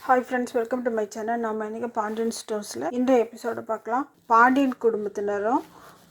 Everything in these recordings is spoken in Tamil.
Hi friends, welcome to my channel. நம்ம இன்றைக்கி பாண்டியன் ஸ்டோர்ஸில் இந்த எபிசோடு பார்க்கலாம். பாண்டியன் குடும்பத்தினரும்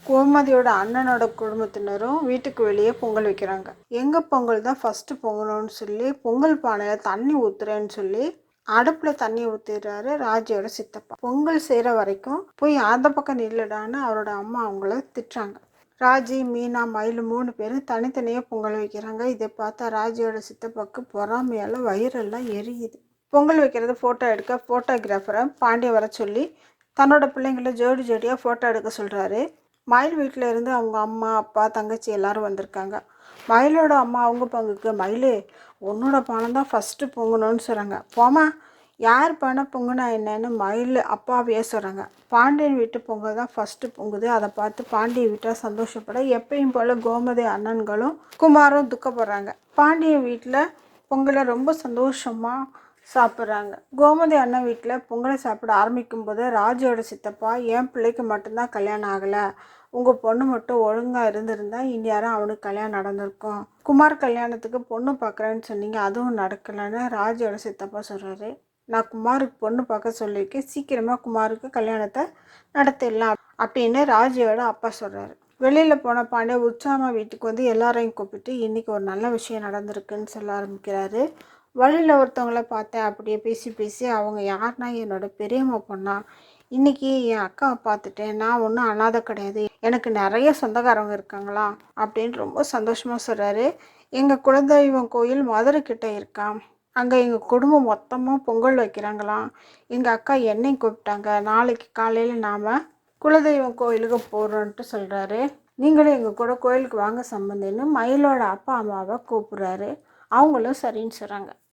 கோமதியோட அண்ணனோட குடும்பத்தினரும் வீட்டுக்கு வெளியே பொங்கல் வைக்கிறாங்க. எங்கள் பொங்கல் தான் ஃபஸ்ட்டு பொங்கணும்னு சொல்லி பொங்கல் பானையில் தண்ணி ஊற்றுறேன்னு சொல்லி அடுப்பில் தண்ணி ஊற்றிடுறாரு ராஜியோட சித்தப்பா. பொங்கல் செய்கிற வரைக்கும் போய் அந்த பக்கம் நில்லுடான்னு அவரோட அம்மா அவங்கள திட்டுறாங்க. ராஜி, மீனா, மயில் 3 பேரும் தனித்தனியாக பொங்கல் வைக்கிறாங்க. இதை பார்த்தா ராஜியோட சித்தப்பாவுக்கு பொறாமையால் வயிறெல்லாம் எரியுது. பொங்கல் வைக்கிறது ஃபோட்டோ எடுக்க ஃபோட்டோகிராஃபரை பாண்டிய வர சொல்லி தன்னோட பிள்ளைங்கள ஜோடி ஜோடியாக ஃபோட்டோ எடுக்க சொல்கிறாரு. மயில் வீட்டில் இருந்து அவங்க அம்மா, அப்பா, தங்கச்சி எல்லோரும் வந்திருக்காங்க. மயிலோட அம்மா அவங்க பங்குக்கு, மயிலே உன்னோட பணம் தான் ஃபஸ்ட்டு பொங்கணும்னு சொல்கிறாங்க. போமா, யார் பணம் பொங்குனா என்னன்னு மயில் அப்பாவையே சொல்கிறாங்க. பாண்டியன் வீட்டு பொங்கல் தான் ஃபஸ்ட்டு பொங்குது. அதை பார்த்து பாண்டிய வீட்டால் சந்தோஷப்பட எப்பயும் போல் கோமதி அண்ணன்களும் குமாரும் துக்கப்படுறாங்க. பாண்டியன் வீட்டில் பொங்கலை ரொம்ப சந்தோஷமாக சாப்பிட்றாங்க. கோமதி அண்ணன் வீட்டில் பொங்கலை சாப்பிட ஆரம்பிக்கும் போது ராஜியோட சித்தப்பா, என் பிள்ளைக்கு மட்டும்தான் கல்யாணம் ஆகலை, உங்கள் பொண்ணு மட்டும் ஒழுங்காக இருந்திருந்தா இனி யாரும் அவனுக்கு கல்யாணம் நடந்திருக்கும். குமார் கல்யாணத்துக்கு பொண்ணு பார்க்குறேன்னு சொன்னீங்க, அதுவும் நடக்கலைன்னு ராஜியோட சித்தப்பா சொல்கிறாரு. நான் குமாருக்கு பொண்ணு பார்க்க சொல்லியிருக்கேன், சீக்கிரமாக குமாருக்கு கல்யாணத்தை நடத்திடலாம் அப்படின்னு ராஜியோட அப்பா சொல்கிறாரு. வெளியில் போன பாண்டிய உற்சாகமாக வீட்டுக்கு வந்து எல்லாரையும் கூப்பிட்டு இன்றைக்கி ஒரு நல்ல விஷயம் நடந்திருக்குன்னு சொல்ல ஆரம்பிக்கிறாரு. வழியில் ஒருத்தவங்கள பார்த்தேன், அப்படியே பேசி பேசி அவங்க யாருன்னா என்னோடய பெரியம்மா பொண்ணா, இன்றைக்கி என் அக்காவை பார்த்துட்டேன், நான் ஒன்றும் அனாதை கிடையாது, எனக்கு நிறைய சொந்தக்காரங்க இருக்காங்களாம் அப்படின்னு ரொம்ப சந்தோஷமாக சொல்கிறாரு. எங்கள் குலதெய்வம் கோயில் மதுரை கிட்டே இருக்கான், அங்கே எங்கள் குடும்பம் மொத்தமாக பொங்கல் வைக்கிறாங்களாம், எங்கள் அக்கா என்னையும் கூப்பிட்டாங்க, நாளைக்கு காலையில் நாம் குலதெய்வம் கோயிலுக்கு போகிறோன்ட்டு சொல்கிறாரு. நீங்களும் எங்கள் கூட கோயிலுக்கு வாங்க சம்பந்தின்னு மயிலோட அப்பா அம்மாவை கூப்பிட்றாரு. அவங்களும் சரின்னு சொல்கிறாங்க.